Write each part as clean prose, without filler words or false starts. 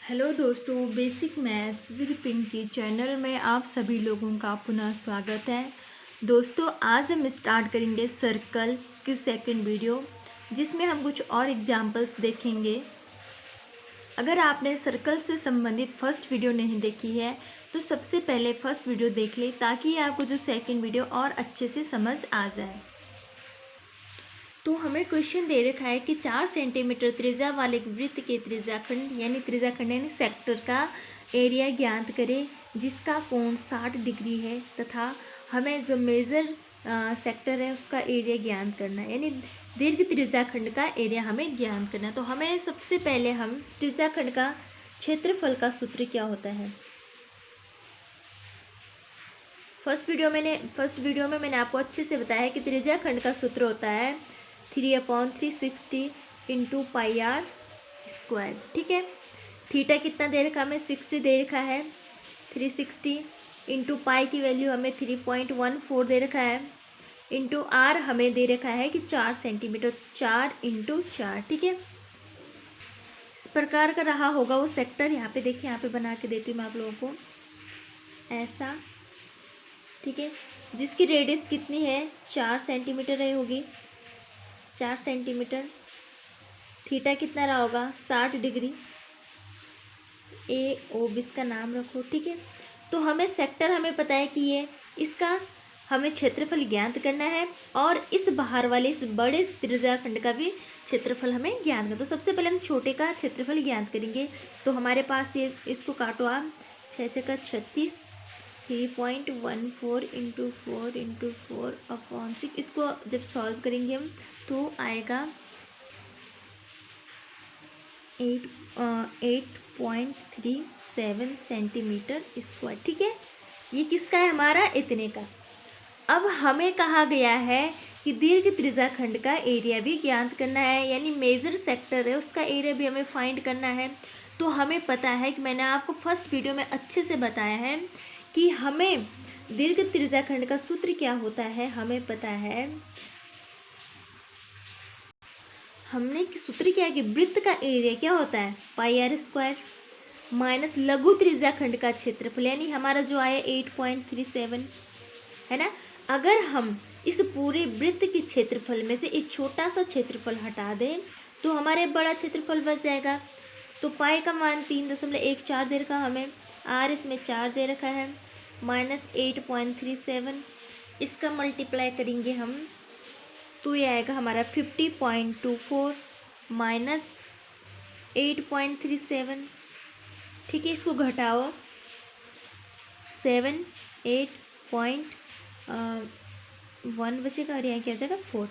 Hello दोस्तों, basic maths with Pinky channel में आप सभी लोगों का पुनः स्वागत है। दोस्तों, आज हम स्टार्ट करेंगे सर्कल की सेकंड वीडियो, जिसमें हम कुछ और एग्जांपल्स देखेंगे। अगर आपने सर्कल से संबंधित फर्स्ट वीडियो नहीं देखी है तो सबसे पहले फर्स्ट वीडियो देख लें, ताकि आपको जो सेकंड वीडियो और अच्छे से समझ आ जाए। तो हमें क्वेश्चन दे रखा है कि 4 सेंटीमीटर त्रिज्या वाले वृत्त के त्रिज्याखंड यानी सेक्टर का एरिया ज्ञात करें, जिसका कोण 60 डिग्री है, तथा हमें जो मेजर सेक्टर है उसका एरिया ज्ञात करना है, यानी दीर्घ त्रिज्याखंड का एरिया हमें ज्ञात करना है। तो हमें सबसे पहले हम त्रिज्याखंड का क्षेत्रफल का सूत्र क्या होता है। फर्स्ट वीडियो में मैंने आपको अच्छे से बताया है कि त्रिज्याखंड का सूत्र होता है 3/360 इंटू पाई आर स्क्वायर। ठीक है, थीटा कितना दे रखा हमें 60 दे रखा है, 360 इंटू पाई की वैल्यू हमें 3.14 दे रखा है, इंटू आर हमें दे रखा है कि 4 सेंटीमीटर, 4 इंटू 4। ठीक है, इस प्रकार का रहा होगा वो सेक्टर। यहाँ पे देखिए, यहाँ पे बना के देती हूँ मैं आप लोगों को ऐसा। ठीक है, जिसकी रेडियस कितनी है 4 सेंटीमीटर रही होगी, 4 सेंटीमीटर। थीटा कितना रहा होगा 60 डिग्री। ए ओ बी इसका नाम रखो। ठीक है, तो हमें सेक्टर हमें पता है कि ये इसका हमें क्षेत्रफल ज्ञात करना है, और इस बाहर वाले इस बड़े त्रिज्याखंड का भी क्षेत्रफल हमें ज्ञात करना। तो सबसे पहले हम छोटे का क्षेत्रफल ज्ञात करेंगे। तो हमारे पास ये, इसको काटो आप, 6×6 = 36, 3.14 इंटू 4 इसको जब सॉल्व करेंगे हम तो आएगा 8.37 सेंटीमीटर स्क्वायर। ठीक है, ये किसका है हमारा, इतने का। अब हमें कहा गया है कि दीर्घ त्रिज्याखंड का एरिया भी ज्ञात करना है, यानी मेजर सेक्टर है उसका एरिया भी हमें फाइंड करना है। तो हमें पता है कि मैंने आपको फर्स्ट वीडियो में अच्छे से बताया है कि हमें दीर्घ त्रिज्याखंड का सूत्र क्या होता है। हमें पता है, हमने सूत्र क्या है कि वृत्त का एरिया क्या होता है पाई आर स्क्वायर माइनस लघु त्रिज्याखंड का क्षेत्रफल, यानी हमारा जो आया 8.37 है ना। अगर हम इस पूरे वृत्त के क्षेत्रफल में से एक छोटा सा क्षेत्रफल हटा दें तो हमारे बड़ा क्षेत्रफल बच जाएगा। तो पाई का मान 3.14 दे रखा हमें, आर इसमें 4 दे रखा है, माइनस 8.37, इसका मल्टीप्लाई करेंगे हम तो ये आएगा हमारा 50.24 माइनस 8.37। ठीक है, इसको घटाओ 7, 8.1 बचेगा, और यहाँ क्या हो जाएगा 4।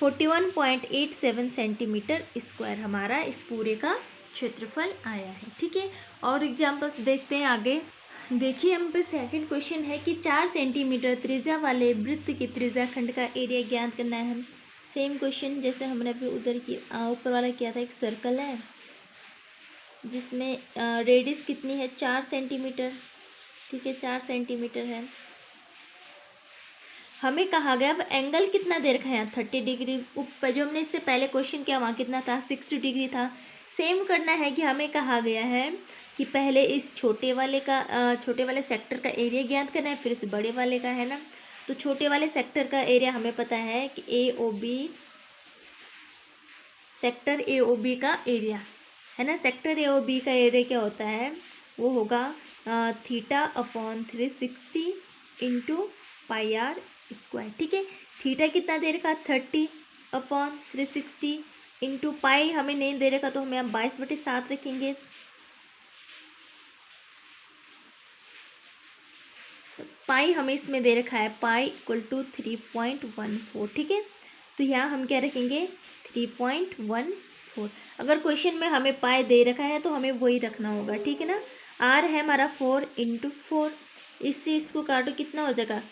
41.87 सेंटीमीटर स्क्वायर हमारा इस पूरे का क्षेत्रफल आया है। ठीक है, और एग्जाम्पल्स देखते हैं आगे। देखिए, हम पे सेकंड क्वेश्चन है कि 4 सेंटीमीटर त्रिज्या वाले वृत्त के त्रिज्याखंड का एरिया ज्ञात करना है। हम सेम क्वेश्चन जैसे हमने अभी उधर की ऊपर वाला किया था। एक सर्कल है जिसमें रेडियस कितनी है 4 सेंटीमीटर। ठीक है, 4 सेंटीमीटर है। हमें कहा गया अब एंगल कितना दे रखा है यहाँ 30 डिग्री। ऊपर जो हमने इससे पहले क्वेश्चन किया वहाँ कितना था 60 डिग्री था। सेम करना है कि हमें कहा गया है कि पहले इस छोटे वाले सेक्टर का एरिया ज्ञात करना है, फिर इस बड़े वाले का, है ना। तो छोटे वाले सेक्टर का एरिया हमें पता है कि सेक्टर ए ओ बी का एरिया, है ना। सेक्टर ए ओ बी का एरिया क्या होता है, वो होगा θ/360 इंटू पाई आर स्क्वायर। ठीक है, थीटा कितना दे रखा 30/360 इंटू पाई हमें नहीं दे रखा, तो हमें यहाँ 22/7 रखेंगे। पाई हमें इसमें दे रखा है पाई = 3.14। ठीक है, तो यहाँ हम क्या रखेंगे 3.14। अगर क्वेश्चन में हमें पाई दे रखा है तो हमें वही रखना होगा। ठीक है ना। आर है हमारा 4 इंटू 4, इससे इसको काटो कितना हो जाएगा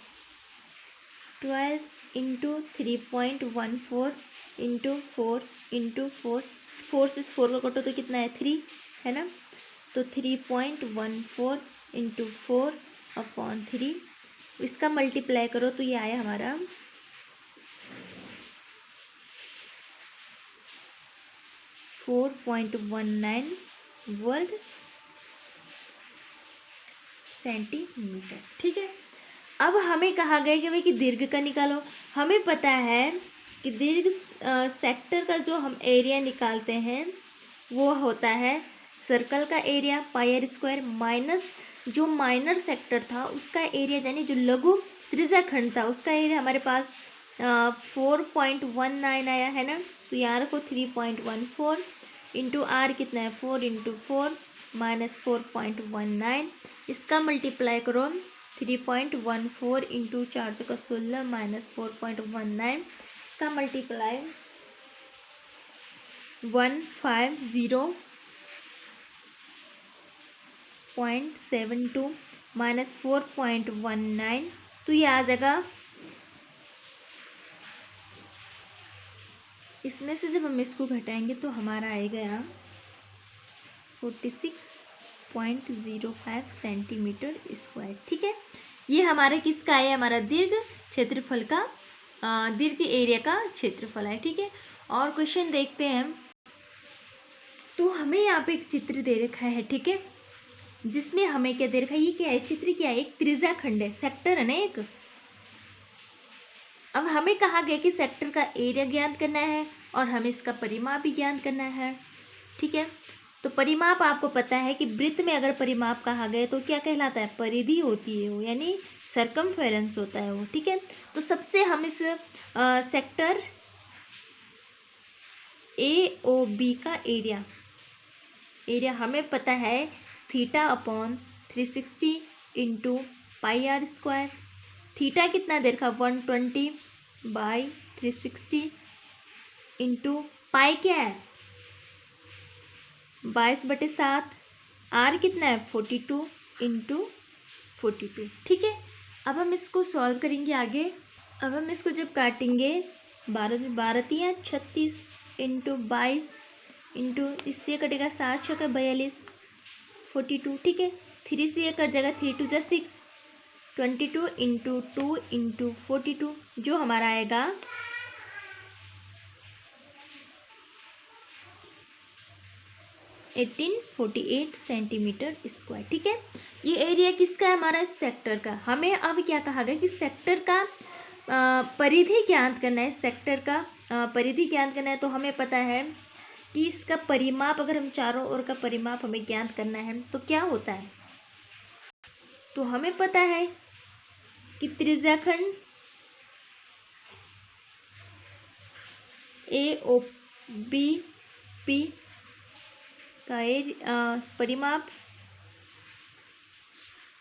12 इंटू 3.14 इंटू 4 इंटू 4, 4 से 4 का कटो तो कितना है 3, है ना। तो 3.14 इंटू 4/3, इसका मल्टीप्लाई करो तो ये आया हमारा 4.19 वर्ग सेंटीमीटर। ठीक है, अब हमें कहा गया कि भाई कि दीर्घ का निकालो। हमें पता है कि दीर्घ सेक्टर का जो हम एरिया निकालते हैं वो होता है सर्कल का एरिया पाई स्क्वायर माइनस जो माइनर सेक्टर था उसका एरिया, यानी जो लघु त्रिज्याखंड था उसका एरिया हमारे पास 4.19 आया है ना। तो यहाँ रखो 3.14 इंटू आर कितना है 4 इंटू 4 माइनस 4.19, इसका मल्टीप्लाई करो 3.14 इंटू 4 × 16 माइनस 4.19, इसका मल्टीप्लाई 150.72 माइनस 4.19, तो ये आ जाएगा। इसमें से जब हम इसको घटाएंगे तो हमारा आएगा यहाँ 46.05 सेंटीमीटर स्क्वायर। ठीक है, ये हमारा किसका है, हमारा दीर्घ क्षेत्रफल का दीर्घ एरिया का क्षेत्रफल है। ठीक है, और क्वेश्चन देखते हैं हम। तो हमें यहाँ पे एक चित्र दे रखा है, ठीक है, जिसमें हमें क्या दे रखा है, ये क्या है, चित्र क्या है, एक त्रिज्याखंड है, सेक्टर है ना एक। अब हमें कहा गया कि सेक्टर का एरिया ज्ञात करना है और हमें इसका परिमाप भी ज्ञात करना है। ठीक है, तो परिमाप आपको पता है कि वृत्त में अगर परिमाप कहा गया तो क्या कहलाता है, परिधि होती है वो, यानी सरकमफेरेंस होता है वो। ठीक है, तो सबसे हम इस सेक्टर AOB का एरिया हमें पता है θ/360 into pi r square. Theta कितना देर का 120/360 इंटू पाई क्या है 22/7, आर कितना है 42 इंटू 42। ठीक है, अब हम इसको सॉल्व करेंगे आगे। अब हम इसको जब काटेंगे 12 36 इंटू 22 इंटू इससे कटेगा 7 6 42 42। ठीक है, 3 से ये कट जाएगा 3 2 जा 6 22 इंटू 2 इंटू 42 जो हमारा आएगा 1848 सेंटीमीटर स्क्वायर। ठीक है, ये एरिया किसका है, हमारा सेक्टर का। हमें अब क्या कहा गया कि सेक्टर का परिधि ज्ञात करना है, सेक्टर का परिधि ज्ञात करना है। तो हमें पता है कि इसका परिमाप, अगर हम चारों ओर का परिमाप हमें ज्ञात करना है तो क्या होता है, तो हमें पता है कि त्रिज्याखंड AOB का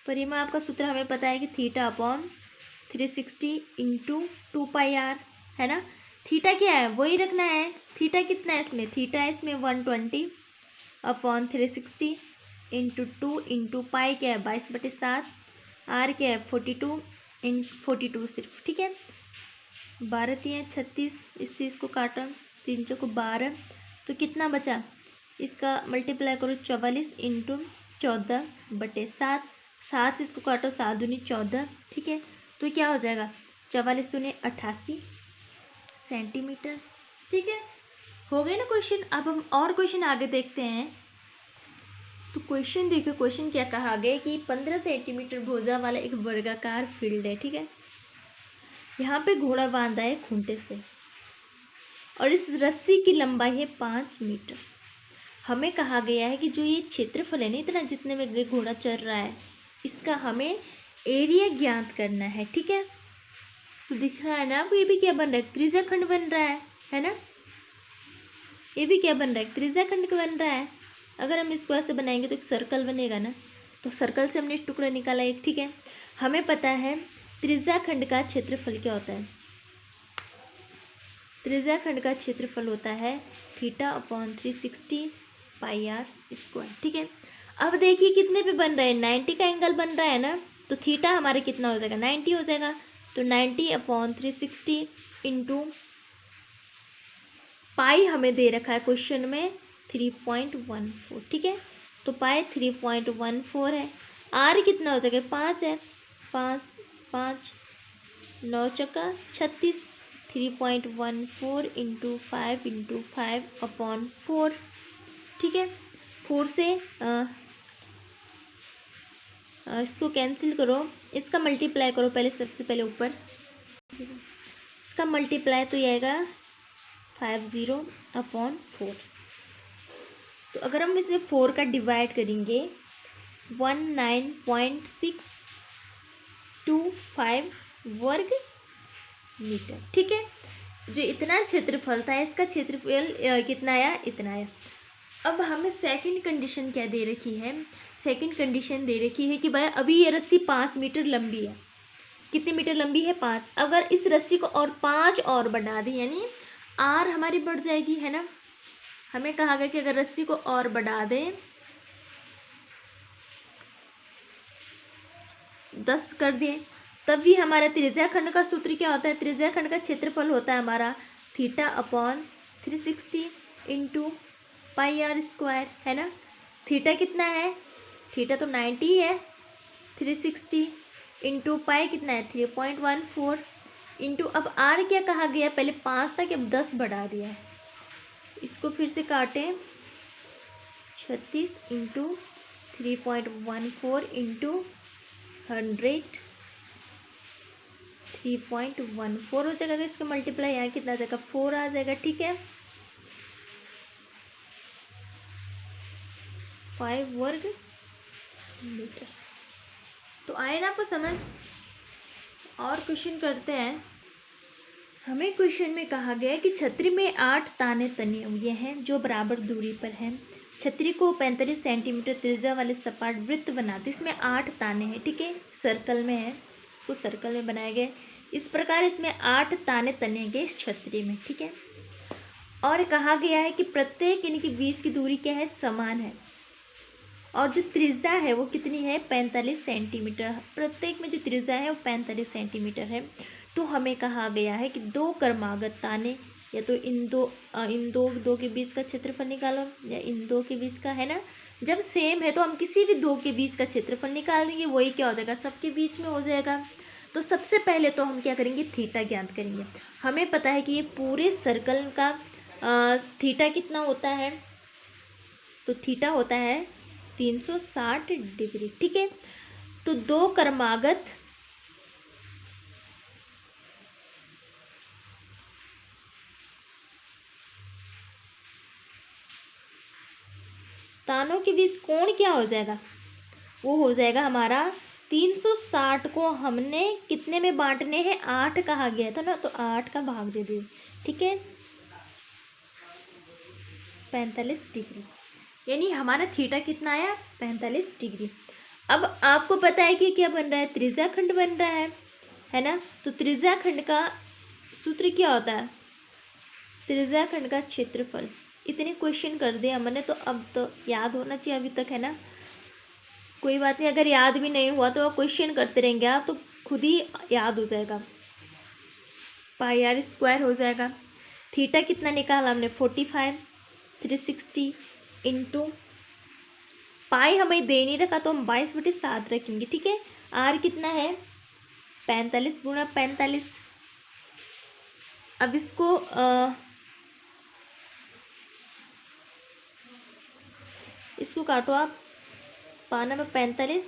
परिमाप का सूत्र हमें पता है कि θ/360 इंटू 2πr है ना। थीटा क्या है वही रखना है, थीटा कितना है इसमें, थीटा है इसमें 120/360 इंटू 2 इंटू पाई क्या है 22/7, आर क्या है 42 42 सिर्फ। ठीक है, 12 3 36, इससे इसको काटा 3 चौको 12, तो कितना बचा, इसका मल्टीप्लाई करो 44 इंटू 14/7, 7 से इसको काटो 7 दूनी 14। ठीक है, तो क्या हो जाएगा 44 दूनी 88 सेंटीमीटर। ठीक है, हो गए ना क्वेश्चन। अब हम और क्वेश्चन आगे देखते हैं। तो क्वेश्चन देखो, क्वेश्चन क्या कहा गया कि 15 सेंटीमीटर भुजा वाला एक वर्गाकार फील्ड है। ठीक है, यहाँ पे घोड़ा बांधा है खूंटे से और इस रस्सी की लंबाई है 5 मीटर। हमें कहा गया है कि जो ये क्षेत्रफल है ना, इतना जितने में ये घोड़ा चल रहा है, इसका हमें एरिया ज्ञात करना है। ठीक है, तो दिख रहा है ना आपको, ये भी क्या बन रहा है, त्रिज्याखंड बन रहा है ना। ये भी क्या बन रहा है, त्रिज्याखंड बन रहा है। अगर हम इसको ऐसे बनाएंगे तो एक सर्कल बनेगा ना, तो सर्कल से हमने एक टुकड़ा निकाला एक। ठीक है, हमें पता है त्रिज्याखंड का क्षेत्रफल क्या होता है, त्रिज्याखंड का क्षेत्रफल होता है θ/360 पाई आर स्क्वायर। ठीक है, अब देखिए कितने पे बन रहा है, 90 का एंगल बन रहा है ना, तो थीटा हमारे कितना हो जाएगा 90 हो जाएगा। तो 90/360 इंटू पाई हमें दे रखा है क्वेश्चन में 3.14। ठीक है, तो पाई 3.14 है। आर कितना हो जाएगा 5 है, 5 5 9 चक्का 36, 3.14 इंटू 5 इंटू 5/4। ठीक है, 4 से इसको कैंसिल करो, इसका मल्टीप्लाई करो पहले, सबसे पहले ऊपर इसका मल्टीप्लाई तो ये आएगा 50/4। तो अगर हम इसमें 4 का डिवाइड करेंगे 19.625 वर्ग मीटर। ठीक है, जो इतना क्षेत्रफल था इसका क्षेत्रफल कितना आया, इतना आया। अब हमें सेकंड कंडीशन क्या दे रखी है, सेकंड कंडीशन दे रखी है कि भाई अभी ये रस्सी 5 मीटर लंबी है। कितनी मीटर लंबी है, 5। अगर इस रस्सी को और 5 और बढ़ा दें, यानी आर हमारी बढ़ जाएगी, है ना। हमें कहा गया कि अगर रस्सी को और बढ़ा दें 10 कर दें, तब भी हमारा त्रिज्या खंड का सूत्र क्या होता है, त्रिज्या खंड का क्षेत्रफल होता है हमारा θ/360 इंटू πr², है ना। थीटा कितना है, थीटा तो 90 है, 360 इंटू पाई कितना है 3.14 इंटू, अब आर क्या कहा गया, पहले 5 था कि अब 10 बढ़ा दिया है। इसको फिर से काटें, 36 इंटू 3.14 इंटू 100 3.14 हो जाएगा। इसका मल्टीप्लाई यहाँ कितना आ जाएगा, 4 आ जाएगा। ठीक है, 5 वर्ग मीटर। तो आए ना आपको समझ। और क्वेश्चन करते हैं। हमें क्वेश्चन में कहा गया है कि छतरी में 8 ताने तने हुए हैं जो बराबर दूरी पर हैं। छतरी को 45 सेंटीमीटर त्रिज्या वाले सपाट वृत्त बनाते, इसमें 8 ताने हैं। ठीक है, सर्कल में है, इसको सर्कल में बनाया गया। इस प्रकार इसमें 8 ताने तने गए इस छतरी में। ठीक है, और कहा गया है कि प्रत्येक इनके बीच की दूरी क्या है, समान है, और जो त्रिज्या है वो कितनी है, 45 सेंटीमीटर। प्रत्येक में जो त्रिज्या है वो 45 सेंटीमीटर है। तो हमें कहा गया है कि 2 क्रमागत ताने, या तो इन दो के बीच का क्षेत्रफल निकालो, या इन दो के बीच का, है ना। जब सेम है तो हम किसी भी 2 के बीच का क्षेत्रफल निकाल देंगे, वही क्या हो जाएगा, सबके बीच में हो जाएगा। तो सबसे पहले तो हम क्या करेंगे, थीटा ज्ञात करेंगे। हमें पता है कि ये पूरे सर्कल का थीटा कितना होता है, तो थीटा होता है 360 डिग्री। ठीक है, तो 2 क्रमागत तानों के बीच कोण क्या हो जाएगा, वो हो जाएगा हमारा 360 को हमने कितने में बांटने हैं, 8 कहा गया था ना, तो 8 का भाग दे दिए। ठीक है, 45 डिग्री, यानी हमारा थीटा कितना आया, 45 डिग्री। अब आपको पता है कि क्या बन रहा है, त्रिज्या खंड बन रहा है ना। तो त्रिज्या खंड का सूत्र क्या होता है, त्रिज्या खंड का क्षेत्रफल। इतने क्वेश्चन कर दिए हमने, तो अब तो याद होना चाहिए अभी तक, है ना। कोई बात नहीं, अगर याद भी नहीं हुआ तो आप क्वेश्चन करते रहेंगे आप, तो खुद ही याद हो जाएगा। πr² हो जाएगा। थीटा कितना निकाला हमने, 45, 360 इंटू पाई हमें दे नहीं रखा, तो हम 22/7 रखेंगे। ठीक है, आर कितना है, 45 गुणा 45। अब इसको काटो आप, 5 में 45,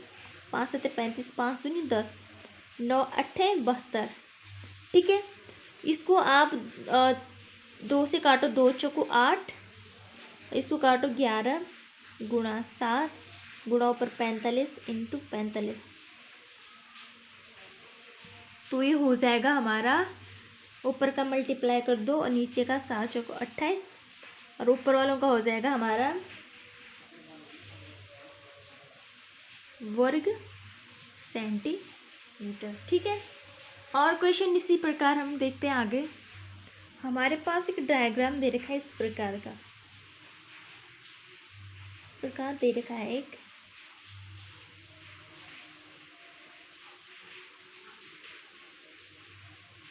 5 7 35, 5 दूनी 10, 9 8 72। ठीक है, इसको आप 2 से काटो, 2 चौको 8, इसको काटो 11 गुणा 7 गुणा ऊपर 45 इंटू 45। तो ये हो जाएगा हमारा, ऊपर का मल्टीप्लाई कर दो और नीचे का 7 चौको 28, और ऊपर वालों का हो जाएगा हमारा वर्ग सेंटीमीटर। ठीक है, और क्वेश्चन इसी प्रकार हम देखते हैं आगे। हमारे पास एक डायग्राम दे रखा है इस प्रकार का, इस प्रकार दे रखा है एक।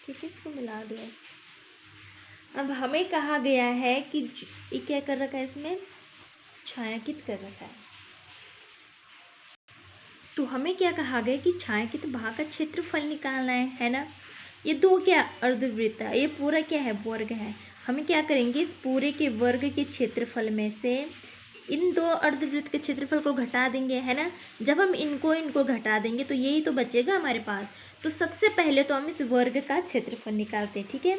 ठीक है, इसको मिला दो ऐसे। अब हमें कहा गया है कि ये क्या कर रखा है, इसमें छायांकित कर रखा है। तो हमें क्या कहा गया कि छायांकित भाग का क्षेत्रफल निकालना है ना। ये 2 क्या अर्धवृत्त है, ये पूरा क्या है, वर्ग है। हमें क्या करेंगे, इस पूरे के वर्ग के क्षेत्रफल में से इन दो अर्धवृत्त के क्षेत्रफल को घटा देंगे, है ना। जब हम इनको घटा देंगे तो यही तो बचेगा हमारे पास। तो सबसे पहले तो हम इस वर्ग का क्षेत्रफल निकालते हैं, ठीक है।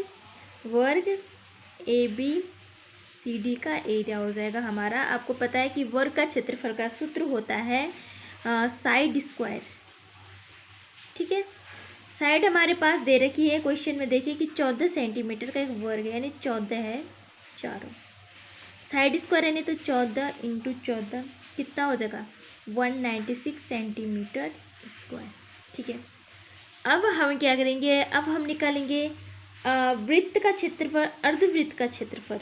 वर्ग ABCD का एरिया हो जाएगा हमारा। आपको पता है कि वर्ग का क्षेत्रफल का सूत्र होता है साइड स्क्वायर, ठीक है। साइड हमारे पास दे रखी है क्वेश्चन में, देखिए कि 14 सेंटीमीटर का एक वर्ग है, यानी 14 है चारों। साइड स्क्वायर यानी तो 14 × 14 कितना हो जाएगा 196 सेंटीमीटर स्क्वायर, ठीक है। अब हम क्या करेंगे, अब हम निकालेंगे वृत्त का क्षेत्रफल, अर्धवृत्त का क्षेत्रफल।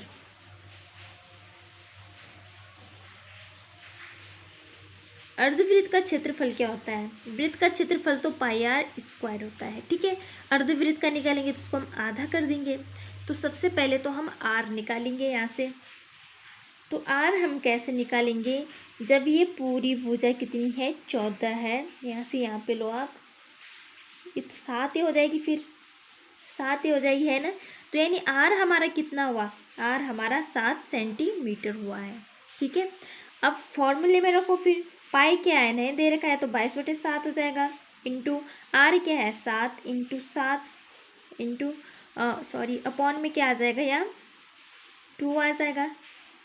अर्धवृत्त का क्षेत्रफल क्या होता है, वृत्त का क्षेत्रफल तो πr² होता है, ठीक है। अर्धवृत्त का निकालेंगे तो उसको हम आधा कर देंगे। तो सबसे पहले तो हम r निकालेंगे यहाँ से। तो r हम कैसे निकालेंगे, जब ये पूरी भुजा कितनी है 14 है, यहाँ से यहाँ पे लो आप, ये तो 7 ही हो जाएगी, फिर 7 ही हो जाएगी, है ना। तो यानी r हमारा कितना हुआ, r हमारा 7 सेंटीमीटर हुआ है, ठीक है। अब फॉर्मूले में रखो, फिर पाई क्या है, नहीं दे रखा है तो 22/7 हो जाएगा, इंटू r क्या है 7 × 7 इंटू अपॉन में क्या आ जाएगा, यहाँ 2 आ जाएगा,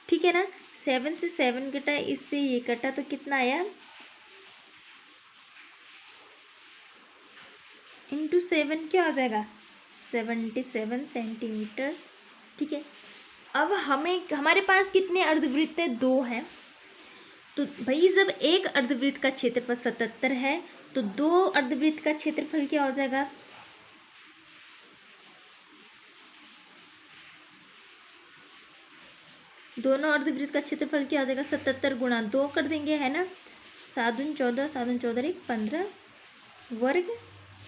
ठीक है ना। 7 से 7 कटा, इससे ये कटा, तो कितना आया इंटू 7 क्या हो जाएगा 77 सेंटीमीटर, ठीक है। अब हमारे पास कितने अर्धवृत्त है, 2 हैं। तो भाई जब एक अर्धवृत्त का क्षेत्रफल 77 है तो 2 अर्धवृत्त का क्षेत्रफल क्या हो जाएगा, दोनों अर्धवृत्त का क्षेत्रफल क्या हो जाएगा 77 × 2 कर देंगे, है ना। 7 × 14, 7 × 14 = 15 वर्ग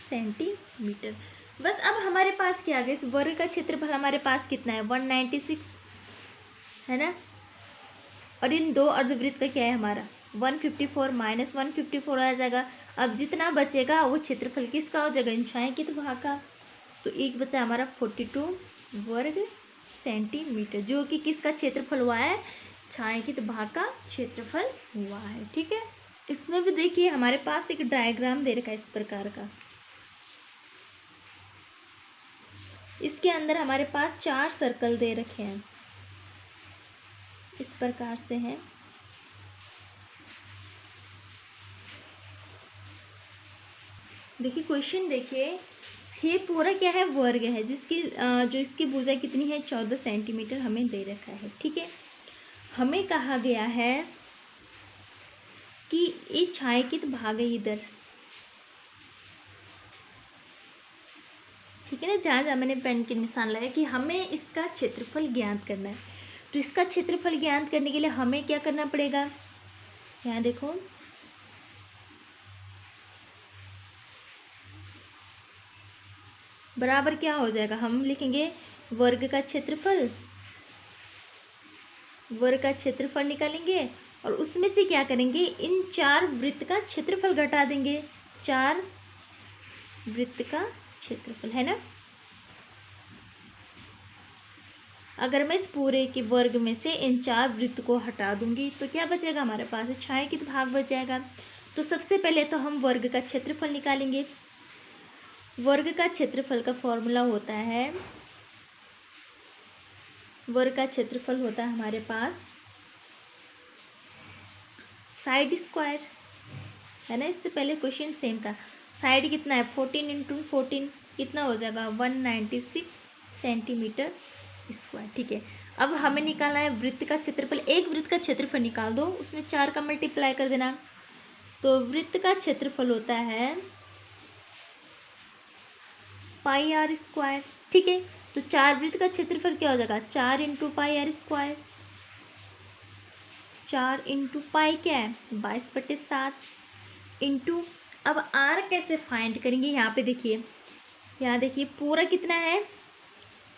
सेंटीमीटर। बस अब हमारे पास क्या आ गया, इस वर्ग का क्षेत्रफल हमारे पास कितना है 196, है ना। और इन दो अर्धवृत्त का क्या है हमारा 154 - 154 आ जाएगा। अब जितना बचेगा वो क्षेत्रफल किसका हो जाएगा, इन छायांकित भाग का। तो एक बचा हमारा 42 वर्ग सेंटीमीटर, जो कि किसका क्षेत्रफल हुआ है, छायांकित भाग का क्षेत्रफल हुआ है, ठीक है। इसमें भी देखिए हमारे पास एक डायग्राम दे रखा है इस प्रकार का। इसके अंदर हमारे पास 4 सर्कल दे रखे हैं, इस प्रकार से हैं। देखिए क्वेश्चन देखिए, ये पूरा क्या है वर्ग है, जिसकी जो इसकी भुजा कितनी है 14 सेंटीमीटर हमें दे रखा है, ठीक है। हमें कहा गया है कि ये छायांकित भाग है इधर, ठीक है ना। जहाँ जहाँ मैंने पेन के निशान लगाया कि हमें इसका क्षेत्रफल ज्ञात करना है। तो इसका क्षेत्रफल ज्ञात करने के लिए हमें क्या करना पड़ेगा, यहाँ देखो बराबर क्या हो जाएगा, हम लिखेंगे वर्ग का क्षेत्रफल, वर्ग का क्षेत्रफल निकालेंगे और उसमें से क्या करेंगे, इन 4 वृत्त का क्षेत्रफल घटा देंगे, 4 वृत्त का क्षेत्रफल, है ना। अगर मैं इस पूरे के वर्ग में से इन 4 वृत्त को हटा दूंगी तो क्या बचेगा हमारे पास, छायांकित भाग बच जाएगा। तो सबसे पहले तो हम वर्ग का क्षेत्रफल निकालेंगे। वर्ग का क्षेत्रफल का फॉर्मूला होता है, वर्ग का क्षेत्रफल होता है हमारे पास साइड स्क्वायर, है ना। इससे पहले क्वेश्चन सेम था। साइड कितना है 14 × 14 कितना हो जाएगा 196 सेंटीमीटर स्क्वायर, ठीक है। अब हमें निकालना है वृत्त का क्षेत्रफल। एक वृत्त का क्षेत्रफल निकाल दो, उसमें 4 का मल्टीप्लाई कर देना। तो वृत्त का क्षेत्रफल होता है πr², ठीक है। तो 4 वृत्त का क्षेत्रफल क्या हो जाएगा 4 × πr², 4 × पाई क्या है 22/7 इंटू, अब r कैसे फाइंड करेंगे, यहाँ पे देखिए, यहाँ देखिए पूरा कितना है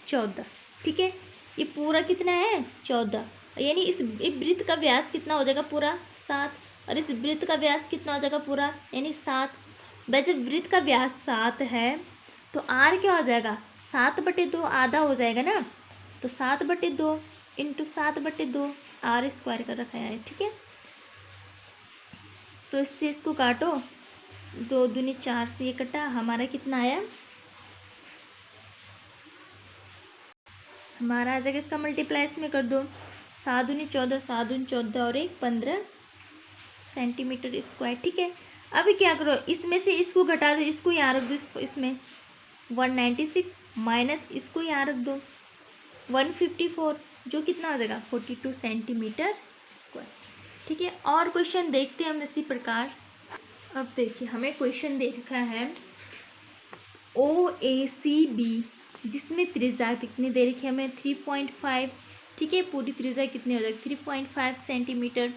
14, ठीक है। ये पूरा कितना है 14, यानी इस वृत्त का व्यास कितना हो जाएगा पूरा 7, और इस वृत्त का व्यास कितना हो जाएगा पूरा यानी 7। भाई जब वृत्त का व्यास 7 है तो r क्या हो जाएगा 7/2 आधा हो जाएगा ना। तो 7/2 इंटू 7/2 आर स्क्वायर कर रखा है, ठीक है। तो इससे इसको काटो, 2 दूनी 4 से ये कटा, हमारा कितना आया, हमारा आ जाएगा, इसका मल्टीप्लाई इसमें कर दो, 7 दूनी 14, 7 दूनी 14 और 1 15 सेंटीमीटर स्क्वायर, ठीक है। अभी क्या करो, इसमें से इसको घटा दो, इसको यहाँ रख दो, इसमें 196 माइनस इसको यहाँ रख दो 154, जो कितना हो जाएगा 42 सेंटीमीटर स्क्वायर, ठीक है। और क्वेश्चन देखते हैं हम इसी प्रकार। अब देखिए हमें क्वेश्चन दे रखा है OACB, जिसमें त्रिज्या कितनी दे रखी है हमें 3.5, ठीक है। पूरी त्रिज्या कितनी हो जाएगी 3.5 सेंटीमीटर,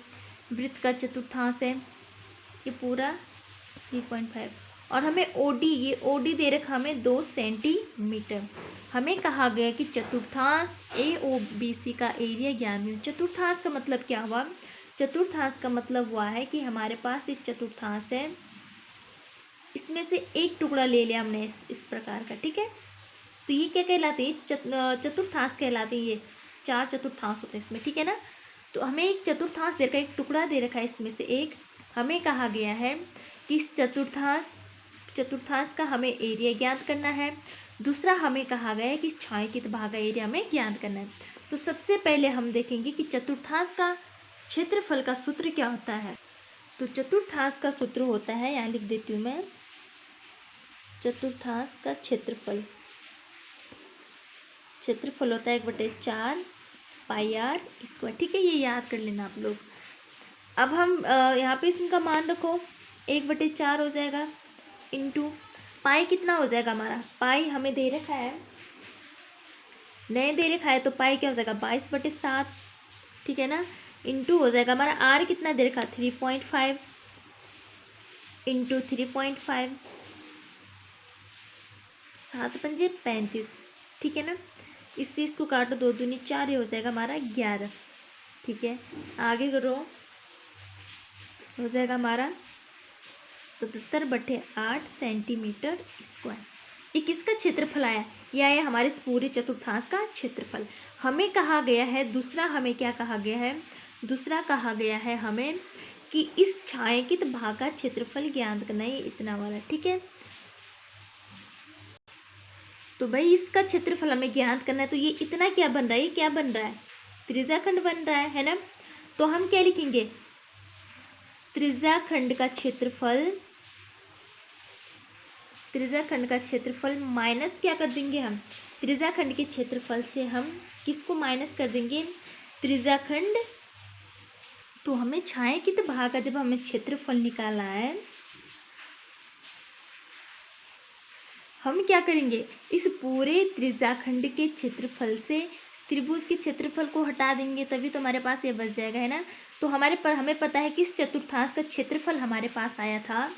वृत्त का चतुर्थांश है ये पूरा 3.5, और हमें OD, ये OD दे रखा हमें 2 सेंटीमीटर। हमें कहा गया कि चतुर्थांश AOBC का एरिया ज्ञात करें। चतुर्थांश का मतलब क्या हुआ, चतुर्थांश का मतलब हुआ है कि हमारे पास एक चतुर्थांश है, इसमें से एक टुकड़ा ले लिया हमने इस प्रकार का, ठीक है। तो ये क्या कहलाते हैं, चतुर्थांश कहलाते हैं, ये 4 चतुर्थांश होते हैं इसमें, ठीक है ना। तो हमें एक चतुर्थांश दे रखा है, एक टुकड़ा दे रखा है इसमें से एक, हमें कहा गया है कि इस चतुर्थांश का हमें एरिया ज्ञात करना है। दूसरा हमें कहा गया है कि इस छायांकित भाग का एरिया हमें ज्ञात करना है। तो सबसे पहले हम देखेंगे कि चतुर्थांश का क्षेत्रफल का सूत्र क्या होता है। तो चतुर्थांश का सूत्र होता है, यहाँ लिख देती हूँ मैं, चतुर्थांश का क्षेत्रफल होता है 1/4 पाई आर स्क्वायर, ठीक है। ये याद कर लेना आप लोग। अब हम यहाँ पे इसका मान रखो, 1/4 हो जाएगा इंटू पाई कितना हो जाएगा हमारा, पाई हमें दे रखा है, नहीं दे रखा है तो पाई क्या हो जाएगा 22/7, ठीक है ना, इंटू हो जाएगा हमारा आर कितना दे रखा 3.5 इंटू 3.5, 7 पंजे 35, ठीक है ना। इससे इसको काटो, 2 दूनी 4, ये हो जाएगा हमारा 11, ठीक है। आगे करो, हो जाएगा हमारा 77/8 सेंटीमीटर स्क्वायर। ये किसका क्षेत्रफल आया, यह आया हमारे इस पूरे चतुर्थांश का क्षेत्रफल। हमें कहा गया है, दूसरा हमें क्या कहा गया है, दूसरा कहा गया है हमें कि इस छायांकित भाग का क्षेत्रफल ज्ञात करना है, इतना वाला, ठीक है। तो भाई इसका क्षेत्रफल हमें ज्ञात करना है, तो ये इतना क्या बन रहा है, ये क्या बन रहा है, त्रिज्याखंड बन रहा है ना। तो हम क्या लिखेंगे, त्रिज्याखंड का क्षेत्रफल माइनस क्या कर देंगे हम, त्रिज्याखंड के क्षेत्रफल से हम किसको माइनस कर देंगे, त्रिज्याखंड। तो हमें छायांकित भाग का जब हमें क्षेत्रफल निकालना है, हम क्या करेंगे, इस पूरे त्रिज्याखंड के क्षेत्रफल से त्रिभुज के क्षेत्रफल को हटा देंगे, तभी तो हमारे पास ये बच जाएगा, है ना। तो हमें पता है कि इस चतुर्थांश का क्षेत्रफल हमारे पास आया था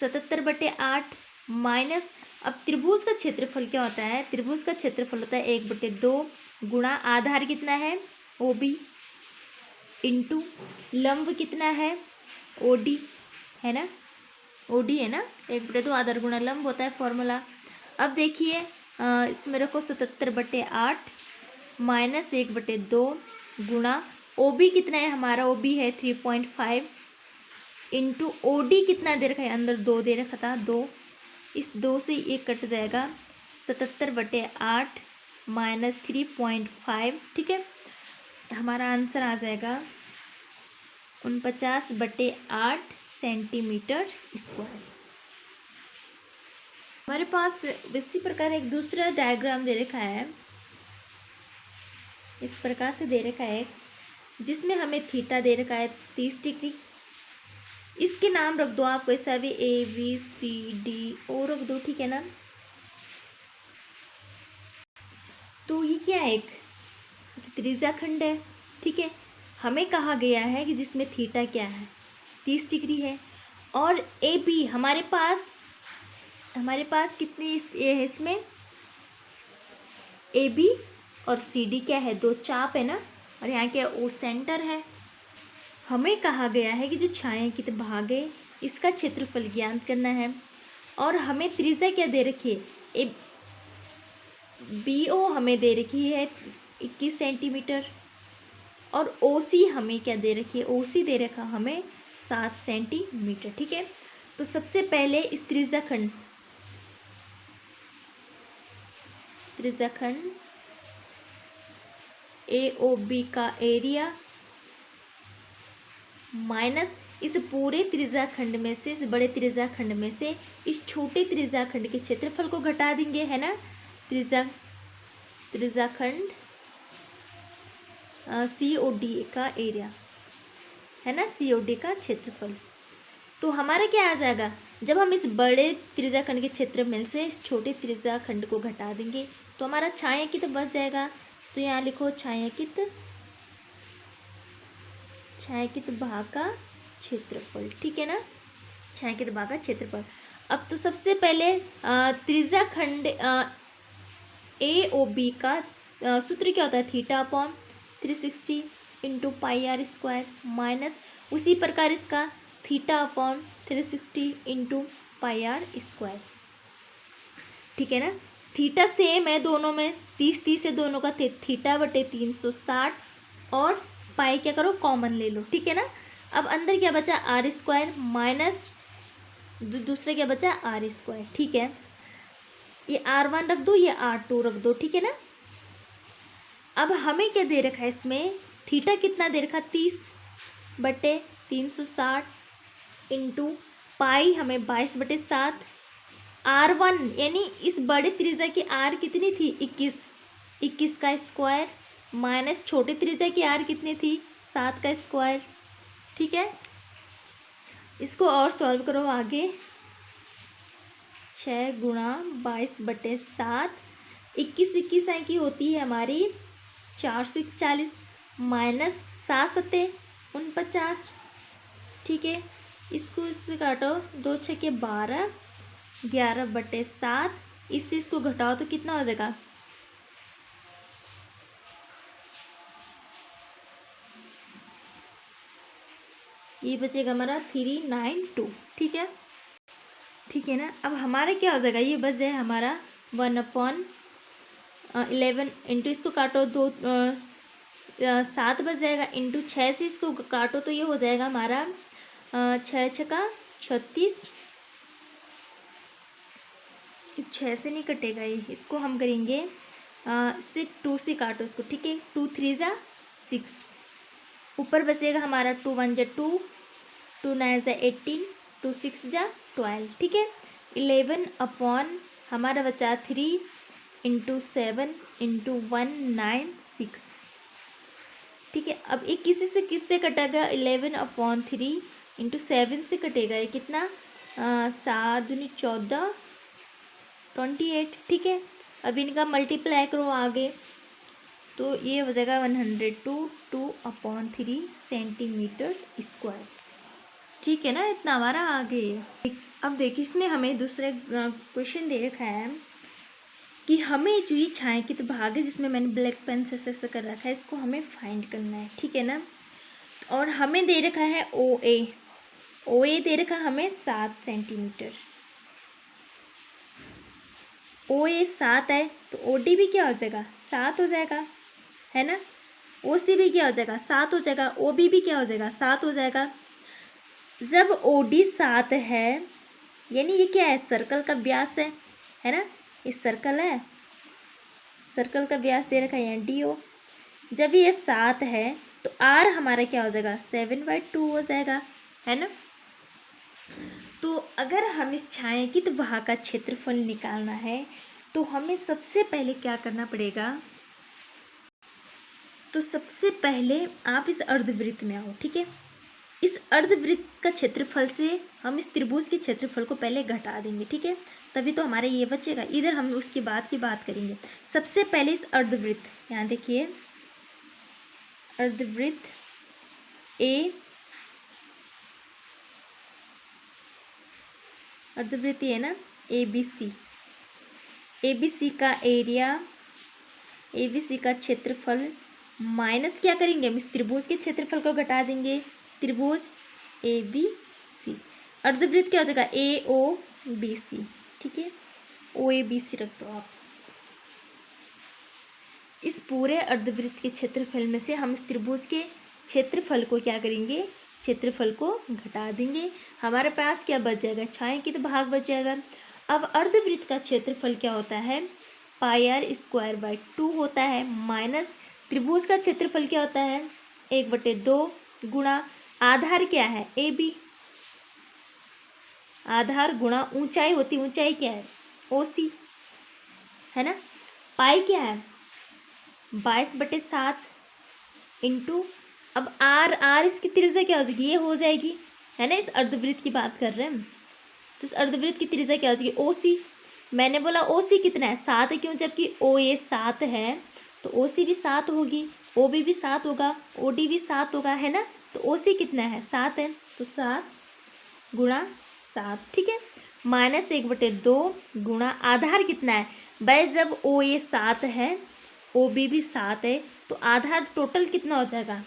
77/8 माइनस, अब त्रिभुज का क्षेत्रफल क्या होता है, त्रिभुज का क्षेत्रफल होता है 1/2 गुणा आधार कितना है OB इंटू लंब कितना है OD, है ना, OD है ना, 1/2 आधार गुणा लंब होता है फॉर्मूला। अब देखिए इसमें रखो 77/8 माइनस 1/2 गुणा OB कितना है हमारा, OB है 3.5 इंटू OD कितना दे रखा है, अंदर 2 दे रखा था 2, इस 2 से ये कट जाएगा 77/8 माइनस 3.5, ठीक है। हमारा आंसर आ जाएगा 49/8 सेंटीमीटर स्क्वायर। हमारे पास इसी प्रकार एक दूसरा डायग्राम दे रखा है, इस प्रकार से दे रखा है, जिसमें हमें थीटा दे रखा है 30 डिग्री। इसके नाम रख दो आप कैसा भी, ABCD और रख दो, ठीक है ना। तो ये क्या है, एक त्रिज्याखंड है, ठीक है। हमें कहा गया है कि जिसमें थीटा क्या है 30 डिग्री है, और AB हमारे पास कितनी ये है, इसमें AB और CD क्या है, 2 चाप है ना, और यहाँ क्या O सेंटर है। हमें कहा गया है कि जो छायांकित भाग है इसका क्षेत्रफल ज्ञात करना है, और हमें त्रिज्या क्या दे रखी है, BO हमें दे रखी है 21 सेंटीमीटर, और OC हमें क्या दे रखी है, OC दे रखा हमें 7 सेंटीमीटर। ठीक है, तो सबसे पहले इस त्रिज्याखंड AOB का एरिया माइनस इस पूरे त्रिज्याखंड में से, इस बड़े त्रिज्याखंड में से इस छोटे त्रिज्याखंड के क्षेत्रफल को घटा देंगे, है ना। त्रिज्याखंड COD का एरिया, है ना, COD का क्षेत्रफल। तो हमारा क्या आ जाएगा, जब हम इस बड़े त्रिज्याखंड के क्षेत्रफल से इस छोटे त्रिज्याखंड को घटा देंगे तो हमारा छायांकित बच जाएगा। तो यहाँ लिखो छायांकित भाग का क्षेत्रफल। ठीक है ना, छायांकित भाग का क्षेत्रफल। अब तो सबसे पहले त्रिज्याखंड AOB का सूत्र क्या होता है, θ/360 इंटू πr² माइनस उसी प्रकार इसका θ/360 इंटू πr²। ठीक है ना, थीटा सेम है दोनों में, 30 से दोनों का θ/360 और पाई क्या करो, कॉमन ले लो। ठीक है ना, अब अंदर क्या बचा, r² माइनस दूसरा क्या बचा, r²। ठीक है, ये r1 रख दो, ये r2 रख दो। ठीक है ना, अब हमें क्या दे रखा है इसमें, थीटा कितना दे रखा, 30/360 इंटू पाई हमें 22/7, r1 यानी इस बड़े त्रिज्या की r कितनी थी, 21 का स्क्वायर माइनस छोटे त्रिज्या की r कितनी थी, 7 का स्क्वायर। ठीक है, इसको और सॉल्व करो आगे, 6 गुणा 22/7, 21 की होती है हमारी 441 माइनस 7×7 = 49। ठीक है, इससे काटो, 2 × 6 = 12, 11/7, इससे इसको घटाओ तो कितना हो जाएगा, ये बचेगा हमारा 392। ठीक है, ठीक है ना, अब हमारे क्या हो जाएगा, ये बच जाए हमारा 1/11 इंटू इसको काटो 2 7 बच जाएगा, इंटू 6 से इसको काटो तो ये हो जाएगा हमारा 6 × 36, 6 से नहीं कटेगा ये, इसको हम करेंगे इससे 2 से काटो इसको। ठीक है, 2 3 = 6, ऊपर बचेगा हमारा 2 1 = 2, 2 9 = 18, 2 6 = 12। ठीक है, 11/ हमारा बचा 3 इंटू 7 इंटू 196। ठीक है, अब ये किससे कटेगा, 11/3 इंटू 7 से कटेगा, ये कितना, 7 दूनी 14, 28। ठीक है, अब इनका मल्टीप्लाई करो आगे तो ये हो जाएगा 102/3 सेंटीमीटर स्क्वायर। ठीक है ना, इतना हमारा आगे है। अब देखिए इसमें हमें दूसरा क्वेश्चन दे रखा है कि हमें जो ये छायांकित भाग है जिसमें मैंने ब्लैक पेन से ऐसा कर रखा है, इसको हमें फाइंड करना है। ठीक है ना, और हमें दे रखा है OA दे रखा हमें 7 सेंटीमीटर, OA 7 है तो OD भी क्या हो जाएगा, 7 हो जाएगा, है ना। OC भी क्या हो जाएगा, 7 हो जाएगा, OB भी क्या हो जाएगा, 7 हो जाएगा। जब OD 7 है यानी ये क्या है, सर्कल का व्यास है ना, ये सर्कल है, सर्कल का व्यास दे रखा है यहाँ DO। जब ये 7 है तो R हमारा क्या हो जाएगा, 7/2 हो जाएगा, है ना। तो अगर हम इस छायांकित भाग का क्षेत्रफल निकालना है तो हमें सबसे पहले क्या करना पड़ेगा, तो सबसे पहले आप इस अर्धवृत्त में आओ। ठीक है, इस अर्धवृत्त का क्षेत्रफल से हम इस त्रिभुज के क्षेत्रफल को पहले घटा देंगे। ठीक है, तभी तो हमारा ये बचेगा, इधर हम उसके बाद की बात करेंगे। सबसे पहले इस अर्धवृत्त, यहाँ देखिए अर्धवृत्त अर्धवृत्त है ना, ABC का एरिया, ABC का क्षेत्रफल माइनस क्या करेंगे, हम इस त्रिभुज के क्षेत्रफल को घटा देंगे, त्रिभुज ABC, अर्धवृत्त क्या हो जाएगा, AOBC। ठीक है, OABC रख दो आप। इस पूरे अर्धवृत्त के क्षेत्रफल में से हम इस त्रिभुज के क्षेत्रफल को क्या करेंगे, क्षेत्रफल को घटा देंगे। हमारे पास क्या बच जाएगा, छायांकित भाग बच जाएगा। अब अर्धवृत्त का क्षेत्रफल क्या होता है, पाई आर स्क्वायर बाई 2 होता है, माइनस त्रिभुज का क्षेत्रफल क्या होता है, 1/2 गुणा आधार क्या है, ए बी, आधार गुणा ऊंचाई होती, ऊंचाई क्या है, ओ सी, है ना। पाई क्या है, 22/7 इंटू, अब आर, आर इसकी त्रिज्या क्या हो जाएगी, ये हो जाएगी, है ना। इस अर्धवृत्त की बात कर रहे हैं हम, तो इस अर्धवृत्त की त्रिज्या क्या हो जाएगी, ओ सी। मैंने बोला ओ सी कितना है, 7 है, क्यों, जबकि ओ ए 7 है तो ओ सी भी 7 होगी, ओ बी भी 7 होगा, ओ डी भी 7 होगा, है ना। तो ओ सी कितना है, 7 है, तो 7 गुणा 7, ठीक है, माइनस 1/2 गुणा आधार कितना है भाई, जब ओ ए 7 है, ओ बी भी 7 है, तो आधार टोटल कितना हो जाएगा,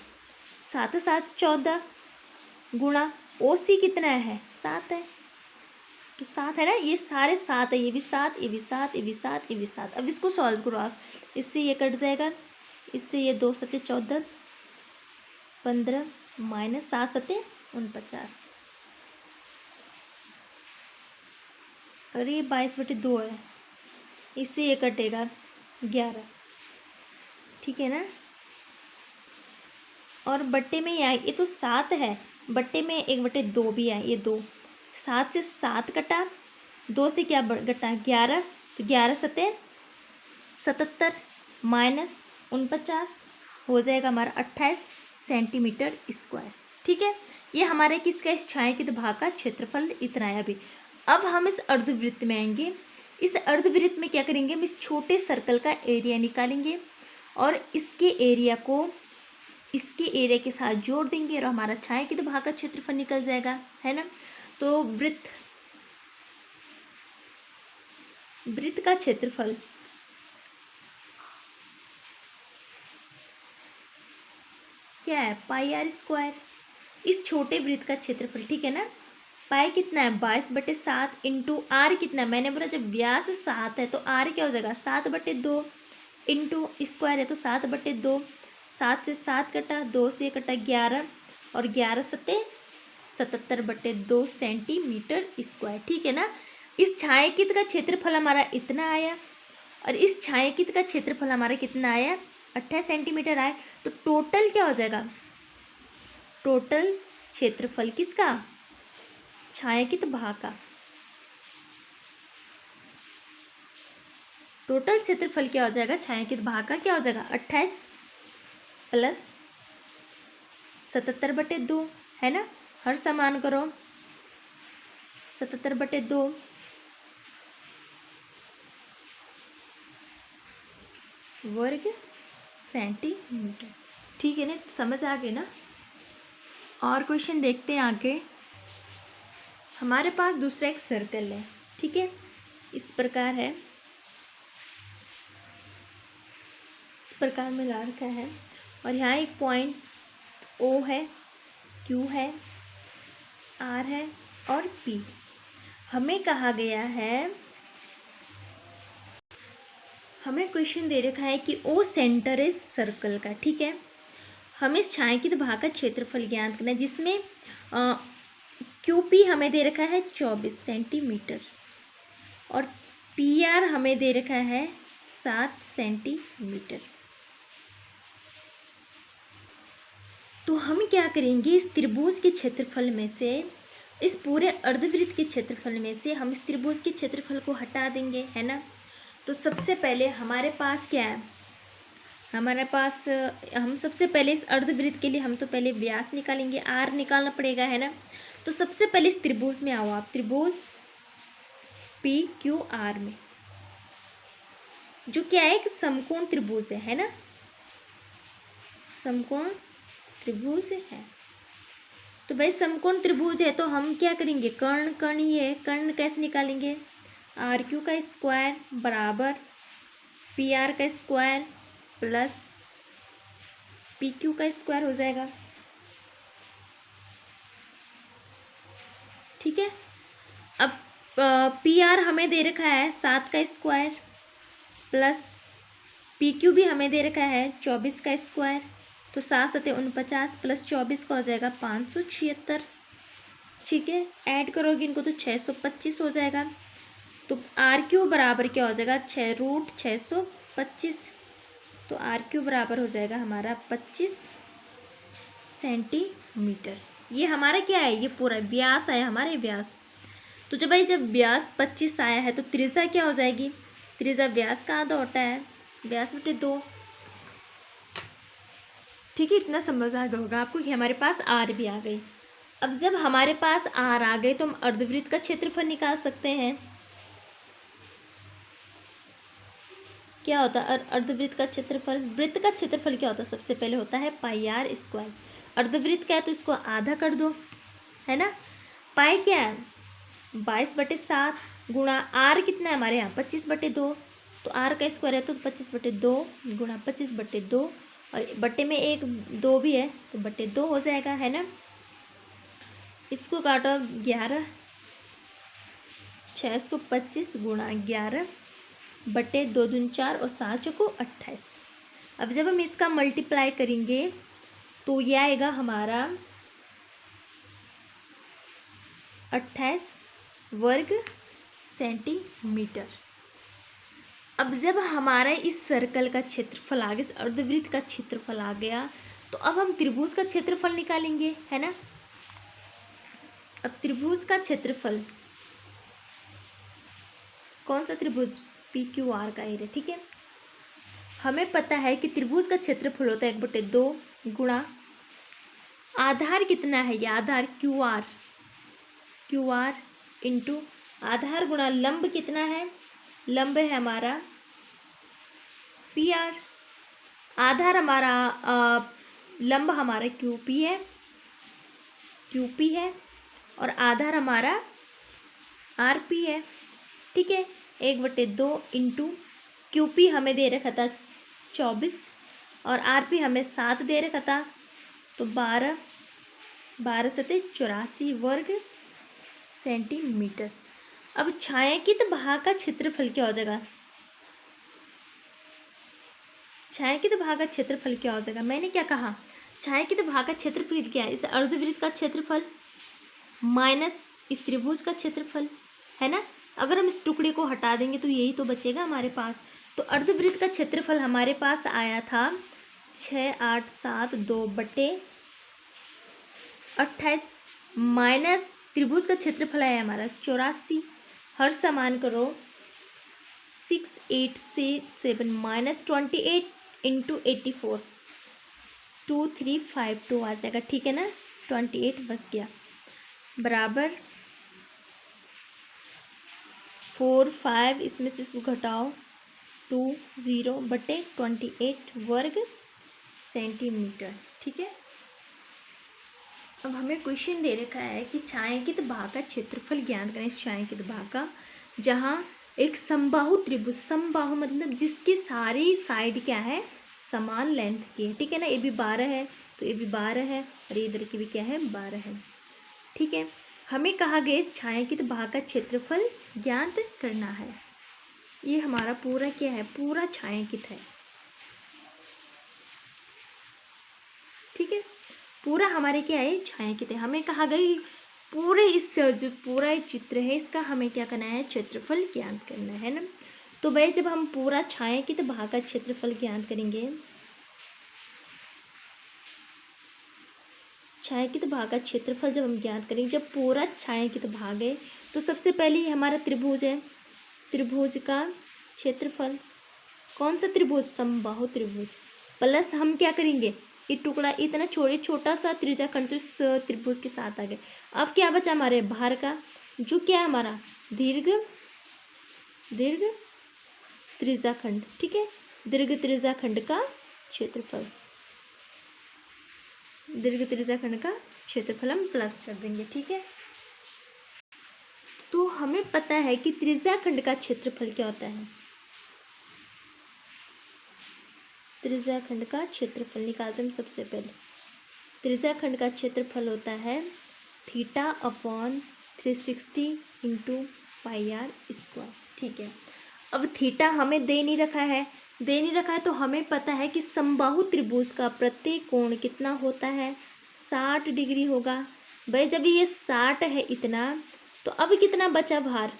7 7 14 गुणा ओ सी कितना है, 7 है, तो 7 है ना, ये सारे 7 है, ये भी 7, ये भी 7, ये भी 7, ये भी 7। अब इसको सॉल्व करो आप, इससे ये कट जाएगा, इससे ये 2 7 14 15 माइनस 7 7 49, और ये 22/2 है, इससे ये कटेगा 11, ठीक है ना। और बट्टे में ये तो 7 है, बट्टे में 1/2 भी है, ये 2, 7 से 7 कटा, 2 से क्या घटा 11, तो 11 7 77 माइनस 49 हो जाएगा हमारा 28 सेंटीमीटर स्क्वायर, ठीक है। ये हमारे किसका, इस छायांकित भाग का क्षेत्रफल इतना है अभी। अब हम इस अर्धवृत्त में आएंगे, इस अर्धवृत्त में क्या करेंगे, हम इस छोटे सर्कल का एरिया निकालेंगे और इसके एरिया को इसके एरिया के साथ जोड़ देंगे और हमारा छायांकित भाग का क्षेत्रफल निकल जाएगा, है ना। तो वृत्त का क्षेत्रफल क्या है, पाई आर स्क्वायर, इस छोटे वृत्त का क्षेत्रफल, ठीक है ना। पाई कितना है, 22/7 इंटू आर कितना है, मैंने बोला जब व्यास 7 है तो आर क्या हो जाएगा, 7/2 इंटू स्क्वायर है तो 7/2, 7 से 7 कटा, 2 से कटा 11, और 11 7 77/2 सेंटीमीटर स्क्वायर, ठीक है ना। इस छायांकित का क्षेत्रफल हमारा इतना आया और इस छायांकित का क्षेत्रफल हमारा कितना आया, 28 सेंटीमीटर आया। तो टोटल क्या हो जाएगा, टोटल क्षेत्रफल किसका, छायांकित भाग का, टोटल क्षेत्रफल क्या हो जाएगा, छायांकित भाग का क्या हो जाएगा, 28 प्लस 77/2, है ना। हर समान करो, 77/2 वर्ग सेंटीमीटर, ठीक है ना, समझ आ गई ना। और क्वेश्चन देखते हैं आगे। हमारे पास दूसरा एक सर्कल है, ठीक है, इस प्रकार है, इस प्रकार में ला रखा है, और यहाँ एक पॉइंट ओ है, क्यू है, आर है और पी। हमें कहा गया है, हमें क्वेश्चन दे रखा है कि ओ सेंटर इस सर्कल का, ठीक है। हमें इस छायांकित भाग का क्षेत्रफल ज्ञात करना है, जिसमें क्यू पी हमें दे रखा है 24 सेंटीमीटर और पी आर हमें दे रखा है 7 सेंटीमीटर। तो हम क्या करेंगे, इस त्रिभुज के क्षेत्रफल में से, इस पूरे अर्धवृत्त के क्षेत्रफल में से हम इस त्रिभुज के क्षेत्रफल को हटा देंगे, है ना। तो सबसे पहले हमारे पास क्या है, हमारे पास हम सबसे पहले इस अर्धवृत्त के लिए हम तो पहले व्यास निकालेंगे, आर निकालना पड़ेगा, है ना। तो सबसे पहले इस त्रिभुज में आओ आप, त्रिभुज पी क्यू आर में, जो क्या है, एक समकोण त्रिभुज है ना, समकोण त्रिभुज है। तो भाई समकोण त्रिभुज है तो हम क्या करेंगे, कर्ण, कर्ण ही है, कर्ण कैसे निकालेंगे, आर क्यू का स्क्वायर बराबर पी आर का स्क्वायर प्लस पी क्यू का स्क्वायर हो जाएगा, ठीक है। अब पी आर हमें दे रखा है 7 का स्क्वायर प्लस पी क्यू भी हमें दे रखा है 24 का स्क्वायर, तो 7×7 = 49 प्लस 24 का हो जाएगा 576। ठीक है, ऐड करोगे इनको तो 625 हो जाएगा। तो आर क्यू बराबर क्या हो जाएगा, 6√625। तो आर क्यू बराबर हो जाएगा हमारा 25 सेंटीमीटर। ये हमारा क्या है, ये पूरा व्यास आया हमारे व्यास। तो जब भाई जब व्यास 25 आया है तो त्रिज्या क्या हो जाएगी, त्रिज्या व्यास का आधा होता है, व्यास बटे 2। ठीक है, इतना समझ आ गया होगा आपको कि हमारे पास आर भी आ गई। अब जब हमारे पास आर आ गए तो हम अर्धवृत्त का क्षेत्रफल निकाल सकते हैं। क्या होता है अर्धवृत्त का क्षेत्रफल, वृत्त का क्षेत्रफल क्या होता है, सबसे पहले होता है पाई आर स्क्वायर। अर्धवृत्त क्या है तो इसको आधा कर दो, है ना। पाई क्या है 22/7 गुणा आर कितना है हमारे यहाँ 25/2, तो आर का स्क्वायर है तो 25/2 गुणा 25/2, और बटे में एक 2 भी है तो बटे 2 हो जाएगा, है ना। इसको काटो 11, 625 गुणा 11 बटे 2 दूनी 4 और 7 चौको 28। अब जब हम इसका मल्टीप्लाई करेंगे तो ये आएगा हमारा 28 वर्ग सेंटीमीटर। अब जब हमारा इस सर्कल का क्षेत्रफल आ गया, इस अर्धवृत्त का क्षेत्रफल आ गया, तो अब हम त्रिभुज का क्षेत्रफल निकालेंगे, है ना। अब त्रिभुज का क्षेत्रफल, कौन सा त्रिभुज, पी क्यू आर का एरिया। ठीक है, हमें पता है कि त्रिभुज का क्षेत्रफल होता है 1/2 गुणा आधार कितना है, ये आधार क्यू आर इंटू आधार गुणा लंब कितना है, लंब है हमारा पी आर। आधार हमारा लंब हमारा क्यू पी है और आधार हमारा आर पी है। ठीक है, 1/2 इंटू क्यू पी हमें दे रखा था 24 और आर पी हमें 7 दे रखा था, तो 12 12×7 = 84 वर्ग सेंटीमीटर। अब छायांकित भाग का क्षेत्रफल क्या हो जाएगा, छायांकित भाग का क्षेत्रफल क्या हो जाएगा, मैंने क्या कहा, छायांकित भाग का क्षेत्रफल क्या है, इस अर्धवृत्त का क्षेत्रफल माइनस इस त्रिभुज का क्षेत्रफल, है ना। अगर हम इस टुकड़े को हटा देंगे तो यही तो बचेगा हमारे पास। तो अर्धवृत्त का क्षेत्रफल हमारे पास आया था 6872 बटे 28 माइनस त्रिभुज का क्षेत्रफल आया हमारा 84। हर समान करो 6867 माइनस 28 इंटू 84 2352 आ जाएगा। ठीक है ना, 28 बच गया बराबर 4 5, इसमें से इसको घटाओ 20 बटे 28 वर्ग सेंटीमीटर। ठीक है, अब हमें क्वेश्चन दे रखा है कि छायांकित भाग का क्षेत्रफल ज्ञात करें। इस छायांकित भाग का जहाँ एक समबाहु त्रिभुज, समबाहु मतलब जिसकी सारी साइड क्या है समान लेंथ की है। ठीक है ना, ये भी 12 है तो ये भी 12 है और ये इधर की भी क्या है 12 है। ठीक है, हमें कहा गया इस छायांकित भाग का क्षेत्रफल ज्ञात करना है। ये हमारा पूरा क्या है, पूरा छायांकित है। ठीक है, पूरा हमारे क्या है छायांकित है। हमें कहा गई पूरे इस जो पूरा चित्र है इसका हमें क्या करना है, क्षेत्रफल ज्ञात करना है ना। तो भाई जब हम पूरा छायांकित भाग का क्षेत्रफल ज्ञात करेंगे, छायांकित भाग का क्षेत्रफल जब हम ज्ञात करेंगे, जब पूरा छायांकित भाग है तो सबसे पहले ये हमारा त्रिभुज है, त्रिभुज का क्षेत्रफल, कौन सा त्रिभुज, समबाहु त्रिभुज। प्लस हम क्या करेंगे, ये टुकड़ा इतना छोटा सा त्रिज्याखंड तो इस त्रिभुज के साथ आ गए। अब क्या बचा हमारे बाहर का, जो क्या है हमारा दीर्घ त्रिज्याखंड। ठीक है, दीर्घ त्रिज्याखंड का क्षेत्रफल, दीर्घ त्रिज्याखंड का क्षेत्रफल हम प्लस कर देंगे। ठीक है, तो हमें पता है कि त्रिज्याखंड का क्षेत्रफल क्या होता है, त्रिज्याखंड का क्षेत्रफल निकालते हैं सबसे पहले। त्रिज्याखंड का क्षेत्रफल होता है θ/360 इंटू पाई आर स्क्वायर। ठीक है, अब थीटा हमें दे नहीं रखा है दे नहीं रखा है तो हमें पता है कि समबाहु त्रिभुज का प्रत्येक कोण कितना होता है, 60 डिग्री होगा। भाई जब ये 60 है इतना, तो अब कितना बचा भार,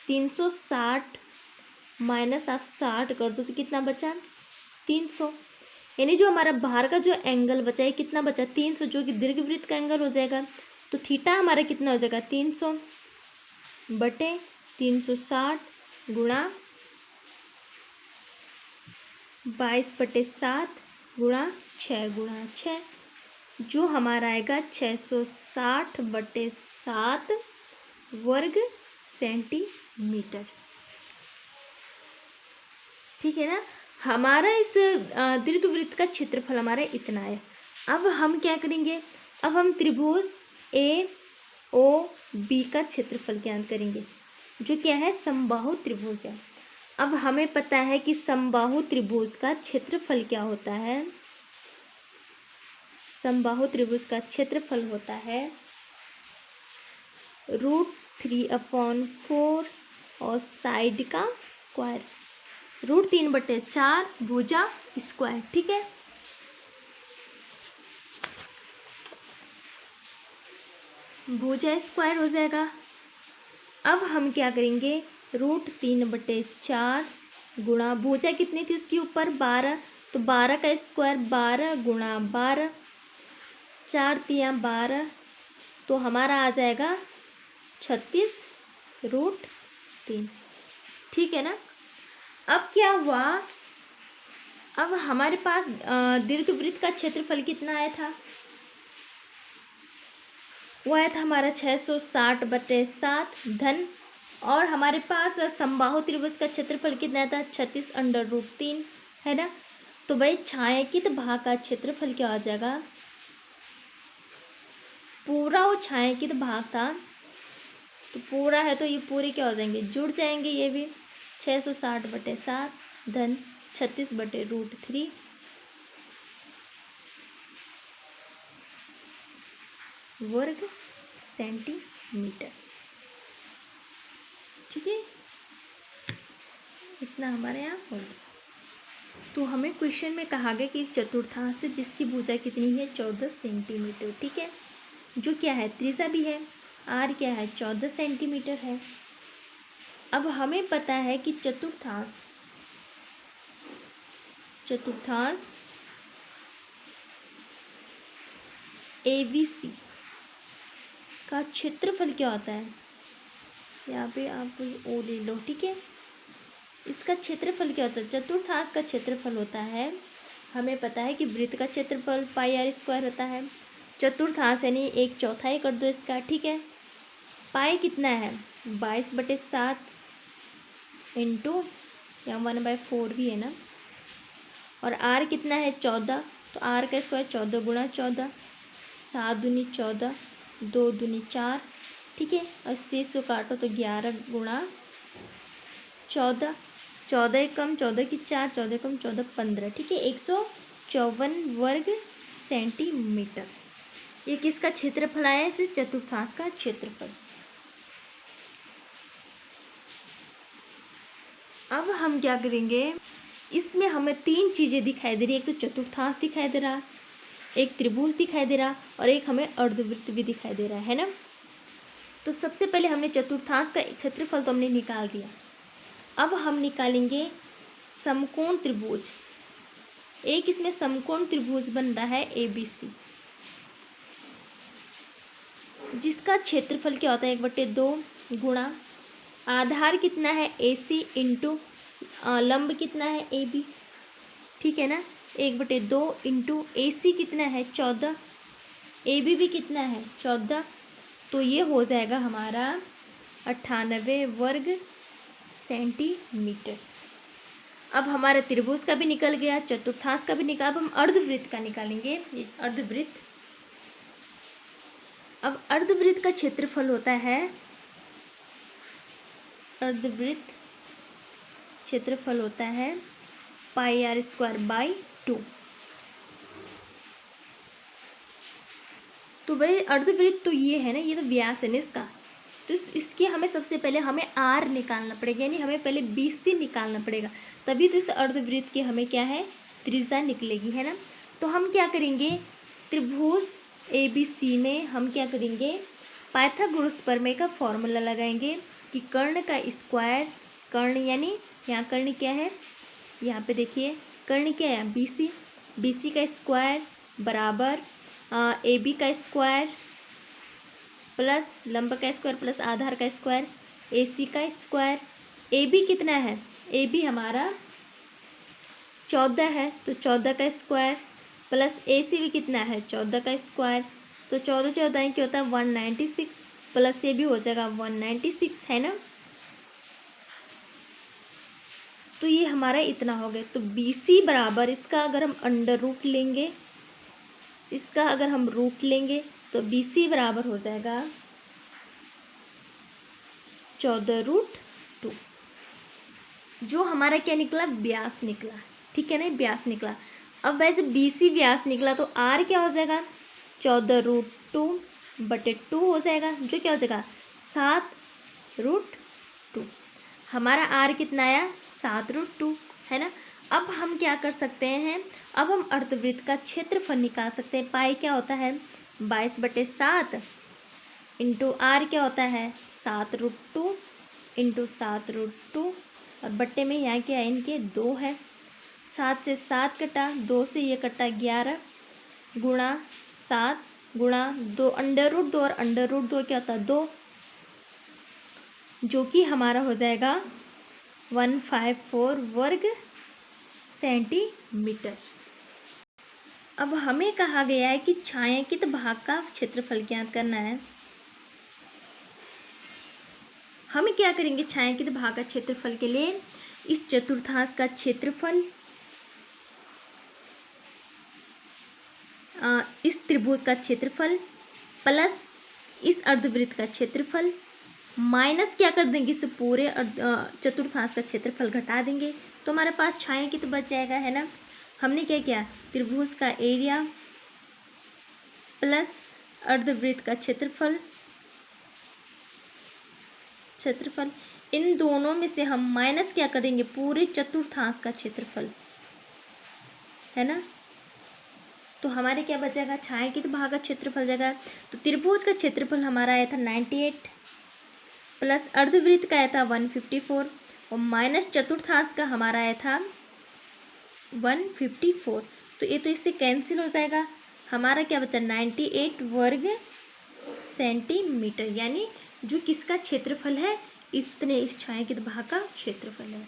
360 माइनस आप 60 कर दो तो कितना बचा, 300। यानी जो हमारा भार का जो एंगल बचा है कितना बचा, 300, जो कि दीर्घवृत्त का एंगल हो जाएगा। तो थीटा हमारा कितना हो जाएगा, 300 बटे 360 गुणा 22/7 गुणा 6 जो हमारा आएगा 660/7 वर्ग सेंटीमीटर। ठीक है ना। हमारा इस दीर्घवृत्त का क्षेत्रफल हमारा इतना है। अब हम क्या करेंगे, अब हम त्रिभुज ए ओ बी का क्षेत्रफल ज्ञात करेंगे, जो क्या है, समबाहु त्रिभुज है। अब हमें पता है कि समबाहु त्रिभुज का क्षेत्रफल क्या होता है, समबाहु त्रिभुज का क्षेत्रफल होता है √3/4 और साइड का स्क्वायर, √3/4 भुजा स्क्वायर। ठीक है, भुजा स्क्वायर हो जाएगा। अब हम क्या करेंगे, √3/4 गुणा भुजा कितनी थी उसके ऊपर 12, तो 12 का स्क्वायर 12 गुणा 12, 4×3 = 12, तो हमारा आ जाएगा 36√3। ठीक है ना। अब क्या हुआ, अब हमारे पास दीर्घवृत्त का क्षेत्रफल कितना आया था, वो आया था हमारा 660/7 धन, और हमारे पास समबाहु त्रिभुज का क्षेत्रफल कितना था, 36√3 है ना। तो भाई छायांकित भाग का क्षेत्रफल क्या हो जाएगा, पूरा वो छायांकित भाग था, तो पूरा है तो ये पूरे क्या हो जाएंगे, जुड़ जाएंगे ये भी, 660/7 धन 36/√3 वर्ग सेंटीमीटर। ठीक है, इतना हमारे यहाँ हो गया। तो हमें क्वेश्चन में कहा गया कि चतुर्थांश जिसकी भुजा कितनी है, 14 सेंटीमीटर। ठीक है, जो क्या है, त्रिज्या भी है, आर क्या है, 14 सेंटीमीटर है। अब हमें पता है कि चतुर्थांश ABC का क्षेत्रफल क्या होता है, यहाँ पे आप ओ ले लो। ठीक है, इसका क्षेत्रफल क्या होता है, चतुर्थांश का क्षेत्रफल होता है, हमें पता है कि वृत्त का क्षेत्रफल πr² होता है, चतुर्थांश यानी 1/4 कर दो इसका। ठीक है, पाई कितना है, 22/7 इंटू, यहाँ 1/4 भी है ना, और आर कितना है, 14, तो आर का स्क्वायर 14 गुणा 14, 7 दूनी 14, 2 दूनी 4। ठीक है, और 30 को काटो तो 11 गुणा 14, 14 कम 14 की 4, 14 कम 14 15। ठीक है, 154 वर्ग सेंटीमीटर। ये किसका क्षेत्रफल आया है, इसे चतुर्थांश का क्षेत्रफल। अब हम क्या करेंगे, इसमें हमें 3 चीज़ें दिखाई दे रही है, एक तो चतुर्थांश दिखाई दे रहा, एक त्रिभुज दिखाई दे रहा, और एक हमें अर्धवृत्त भी दिखाई दे रहा है ना। तो सबसे पहले हमने चतुर्थांश का क्षेत्रफल तो हमने निकाल दिया। अब हम निकालेंगे समकोण त्रिभुज। एक इसमें समकोण त्रिभुज बन रहा है ABC, जिसका क्षेत्रफल क्या होता है, 1/2 गुणा आधार कितना है AC इंटू लंब कितना है AB। ठीक है ना, 1/2 इंटू AC कितना है 14, AB भी कितना है 14, तो ये हो जाएगा हमारा 98 वर्ग सेंटीमीटर। अब हमारा त्रिभुज का भी निकल गया, चतुर्थांश का भी निकाल, अब हम अर्धवृत्त का निकालेंगे। ये अर्धवृत्त, अब अर्धवृत्त का क्षेत्रफल होता है, अर्धवृत्त क्षेत्रफल होता है πr²/2। तो भाई अर्धवृत्त तो ये है ना, ये तो व्यास है ना इसका, तो इसके हमें सबसे पहले हमें आर निकालना पड़ेगा, यानी हमें पहले BC निकालना पड़ेगा, तभी तो इस अर्धवृत्त की हमें क्या है, त्रिज्या निकलेगी, है ना। तो हम क्या करेंगे, त्रिभुज ABC में हम क्या करेंगे, पाइथागोरस प्रमेय का फॉर्मूला लगाएंगे कि कर्ण का स्क्वायर, कर्ण यानी यहाँ कर्ण क्या है, यहाँ पे देखिए कर्ण क्या है, BC का स्क्वायर बराबर AB का स्क्वायर प्लस लंब का स्क्वायर प्लस आधार का स्क्वायर AC का स्क्वायर। AB कितना है, AB हमारा 14 है, तो 14 का स्क्वायर प्लस AC भी कितना है, 14 का स्क्वायर, तो 14 14 क्या होता है 196, प्लस ये भी हो जाएगा 196, है ना। तो ये हमारा इतना हो गया। तो BC बराबर इसका अगर हम अंडर रूट लेंगे, इसका अगर हम रूट लेंगे तो BC बराबर हो जाएगा 14√2, जो हमारा क्या निकला, व्यास निकला, ठीक है ना, व्यास निकला। अब वैसे BC व्यास निकला तो R क्या हो जाएगा, 14√2/2 हो जाएगा, जो क्या हो जाएगा 7√2। हमारा R कितना आया, 7√2, है ना। अब हम क्या कर सकते हैं, अब हम अर्धवृत्त का क्षेत्रफल निकाल सकते हैं। पाई क्या होता है 22/7 इंटू R क्या होता है 7√2 इंटू 7√2, और बट्टे में यहाँ क्या है, इनके 2 है, 7 से 7 कटा, 2 से ये कटा 11 गुणा 7 गुणा 2, अंडर रूट 2 और अंडर रूट 2 क्या होता है 2, जो कि हमारा हो जाएगा 154 वर्ग सेंटीमीटर। अब हमें कहा गया है कि छायांकित भाग का क्षेत्रफल ज्ञात करना है। हम क्या करेंगे, छायांकित भाग का क्षेत्रफल के लिए इस चतुर्थांश का क्षेत्रफल, इस त्रिभुज का क्षेत्रफल प्लस इस अर्धवृत्त का क्षेत्रफल माइनस क्या कर देंगे, इस पूरे चतुर्थांश का क्षेत्रफल घटा देंगे, तो हमारे पास छायांकित बच जाएगा, है ना। हमने क्या किया, त्रिभुज का एरिया प्लस अर्धवृत्त का क्षेत्रफल, इन दोनों में से हम माइनस क्या करेंगे, पूरे चतुर्थांश का क्षेत्रफल, है ना। तो हमारे क्या बचेगा, छायांकित भाग का क्षेत्रफल जाएगा। तो त्रिभुज का क्षेत्रफल हमारा आया था 98 प्लस अर्धवृत्त का आया था 154 और माइनस चतुर्थांश का हमारा आया था 154। तो ये तो इससे कैंसिल हो जाएगा, हमारा क्या बचा 98 वर्ग सेंटीमीटर, यानी जो किसका क्षेत्रफल है, इतने इस छायांकित भाग का क्षेत्रफल है।